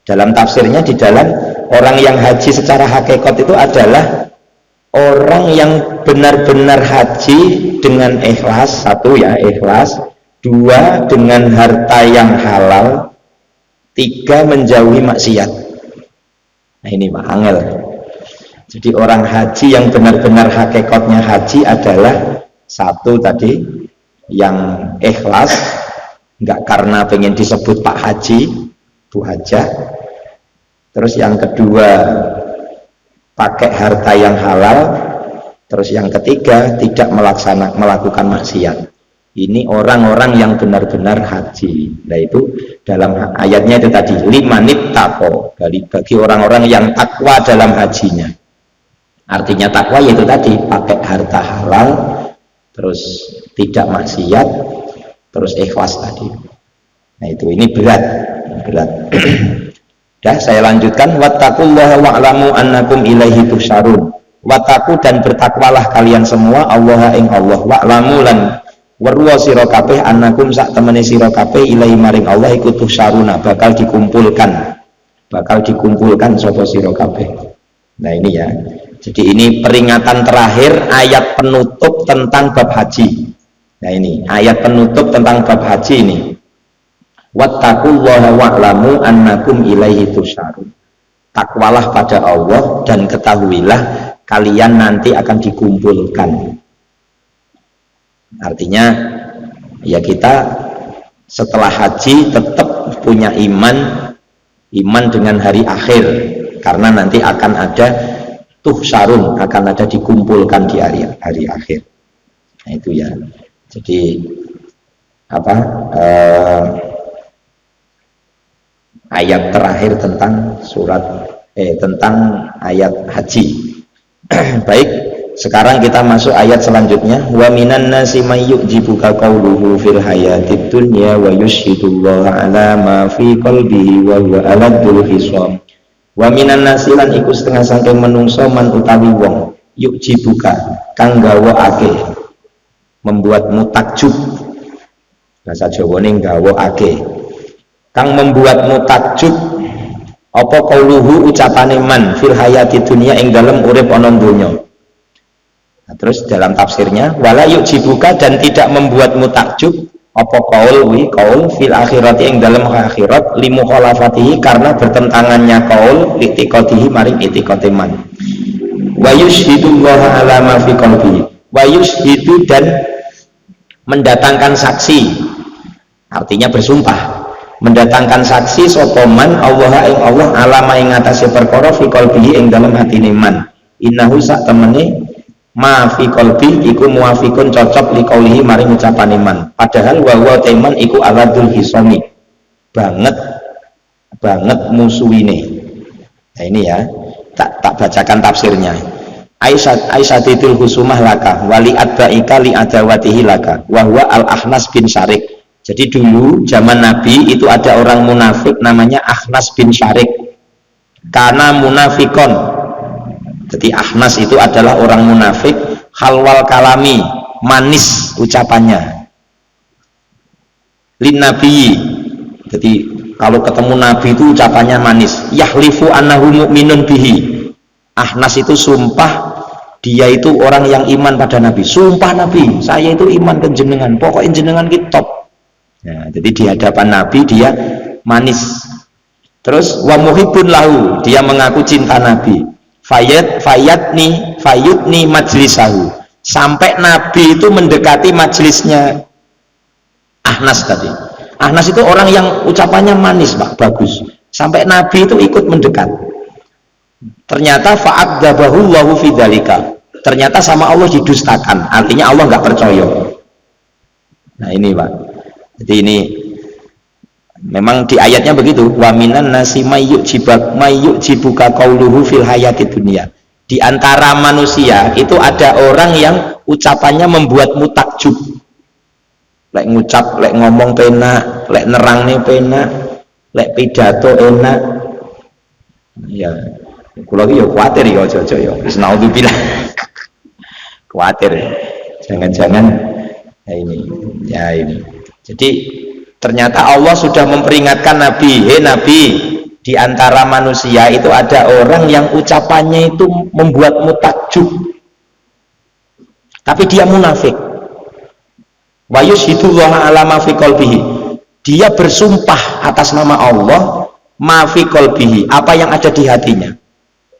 Dalam tafsirnya di dalam orang yang haji secara hakikat itu adalah orang yang benar-benar haji dengan ikhlas, satu ya ikhlas, dua dengan harta yang halal, tiga menjauhi maksiat. Nah ini Pak angel. Jadi orang haji yang benar-benar hakikatnya haji adalah satu tadi yang ikhlas, nggak karena pengen disebut Pak Haji, Bu Hajah. Terus yang kedua pakai harta yang halal. Terus yang ketiga tidak melakukan maksiat. Ini orang-orang yang benar-benar haji. Nah itu dalam ayatnya itu tadi limanit taqo, bagi orang-orang yang takwa dalam hajinya. Artinya takwa yaitu tadi pakai harta halal, terus tidak maksiat, terus ikhlas tadi. Nah itu ini berat. Dah saya lanjutkan, wattaqullaha wa'lamu annakum ilaihi tuhsyarun. Wattaqu dan bertakwalah kalian semua Allah ing Allah, wa'lamu lan weruwa sira kabeh annakum sak temene sira kabeh ilaihi maring Allah iku tuhsyaruna, bakal dikumpulkan sapa sira kabeh. Nah ini ya. Jadi ini peringatan terakhir ayat penutup tentang bab haji. Nah ini ayat penutup tentang bab haji ini. Wattaqullaha wa'lamu annakum ilaihi tusyarun. Takwalah pada Allah dan ketahuilah kalian nanti akan dikumpulkan. Artinya ya kita setelah haji tetap punya iman dengan hari akhir, karena nanti akan ada tuhsyarun, akan ada dikumpulkan di hari akhir. Nah itu ya. Jadi ayat terakhir tentang tentang ayat haji. Baik, sekarang kita masuk ayat selanjutnya. Wa minan nasi may yu'jibuka qawluhu fil hayatid dunya wa yushhidullaha ala ma fi qalbihi wa huwa aladul hisam. Wa minan nasi lan iku setengah saking menungso man utawi wong yu'jibuka kang gawokake, membuatmu takjub. Bahasa Jawane gawokake, kang membuatmu takjub apa qauluhu ucapane man fil hayati dunya ing dalem urip ana donya. Nah, terus dalam tafsirnya wala yu'jibuka dan tidak membuatmu takjub apa qaul fil akhirati ing dalem akhirat limu khalafatihi karena bertentangannya qaul liqatihi maring itiqate man. Wa yushhidullaha ala ma fi qalbihi. Wa yushhidu dan mendatangkan saksi. Artinya bersumpah. Mendatangkan saksi sapa man Allah ing Allah alama ing atase perkara fi qalbihi ing dalem hatine man. Innahu sak temene ma fi qalbi iku muwafiqun cocok li qaulihi maring ucapane man. Padahal wa teman iku aladul hisami. Banget musuhine. Nah ini ya. Tak bacakan tafsirnya. Aisyatitul husumah laka wali adbaika li adawatihi laka wa huwa al-Ahnas bin Syarik. Jadi dulu zaman Nabi itu ada orang munafik namanya Ahnas bin Syarik. Karena munafikon. Jadi Ahnas itu adalah orang munafik, halwal kalami, manis ucapannya. Lin Nabi. Jadi kalau ketemu Nabi itu ucapannya manis. Yahlifu annahu mu'minun bihi. Ahnas itu sumpah dia itu orang yang iman pada Nabi. Sumpah Nabi, saya itu iman ke jenengan. Pokoknya jenengan kita top. Nah, jadi di hadapan Nabi dia manis. Terus wa muhibbun lahu, dia mengaku cinta Nabi. Fayutni majlisahu. Sampai Nabi itu mendekati majlisnya Ahnas tadi. Ahnas itu orang yang ucapannya manis, Pak, bagus. Sampai Nabi itu ikut mendekat. Ternyata fa'adzabahullahu fidzalika. Ternyata sama Allah didustakan. Artinya Allah nggak percaya. Nah ini Pak. Jadi ini memang di ayatnya begitu. Wa minan nasi mayyujibuka qauluhu fil hayati dunya. Di antara manusia itu ada orang yang ucapannya membuatmu takjub. Lek ngucap, lek ngomong penak, lek nerangnya penak, lek pidato enak. Ya, kula iki yo kuwatir ya aja-aja ya. Wis naudzubillah. Kuwatir. Jangan-jangan ya ini. Jadi ternyata Allah sudah memperingatkan Nabi, "Hei Nabi, di antara manusia itu ada orang yang ucapannya itu membuatmu takjub, tapi dia munafik. Wa yushhidullah ala ma fi qalbihi. Dia bersumpah atas nama Allah, ma fi qalbihi, apa yang ada di hatinya.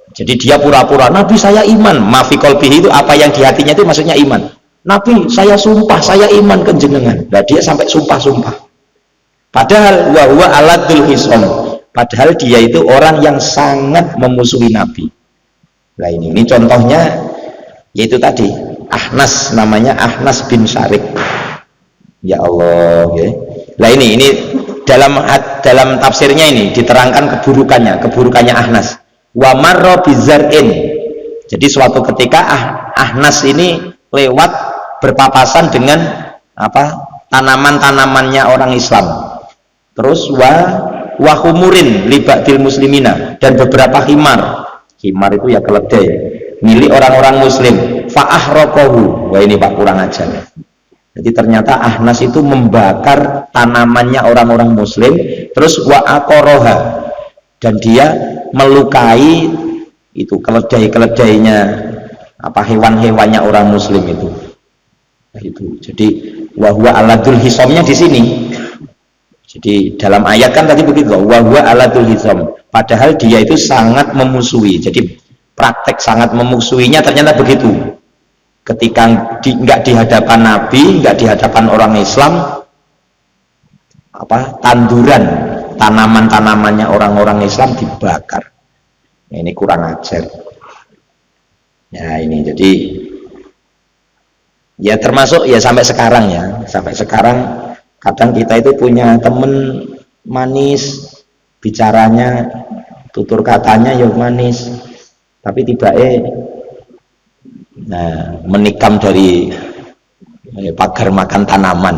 Jadi dia pura-pura, Nabi saya iman. Ma fi qalbihi itu apa yang di hatinya itu maksudnya iman. Nabi saya sumpah, saya iman ke jenengan. Nah, dia sampai sumpah-sumpah. Padahal wa huwa aladul hisam. Padahal dia itu orang yang sangat memusuhi Nabi. Nah ini contohnya, yaitu tadi Ahnas, namanya Ahnas bin Syarik. Ya Allah, ya. Nah ini dalam tafsirnya ini diterangkan keburukannya Ahnas. Wa marra bizar'in. Jadi suatu ketika Ahnas ini lewat berpapasan dengan tanaman-tanamannya orang Islam. Terus wa humurin libadil muslimina, dan beberapa himar itu ya keledai milik orang-orang muslim. Fa'ahrokohu. Wah ini Pak kurang ajar. Jadi ternyata Ahnas itu membakar tanamannya orang-orang muslim. Terus wa akoroha, dan dia melukai itu keledai-keledainya, hewan-hewannya orang muslim itu. Nah, itu. Jadi wa huwa aladul hisamnya di sini. Jadi dalam ayat kan tadi begitu, wa huwa aladul hisam. Padahal dia itu sangat memusuhi. Jadi praktek sangat memusuhinya ternyata begitu. Ketika nggak di hadapan Nabi, nggak di hadapan orang Islam, tanduran tanaman-tanamannya orang-orang Islam dibakar. Nah, ini kurang ajar. Ya ini jadi ya termasuk ya sampai sekarang kadang kita itu punya temen manis, bicaranya, tutur katanya ya manis, tapi menikam dari pagar makan tanaman.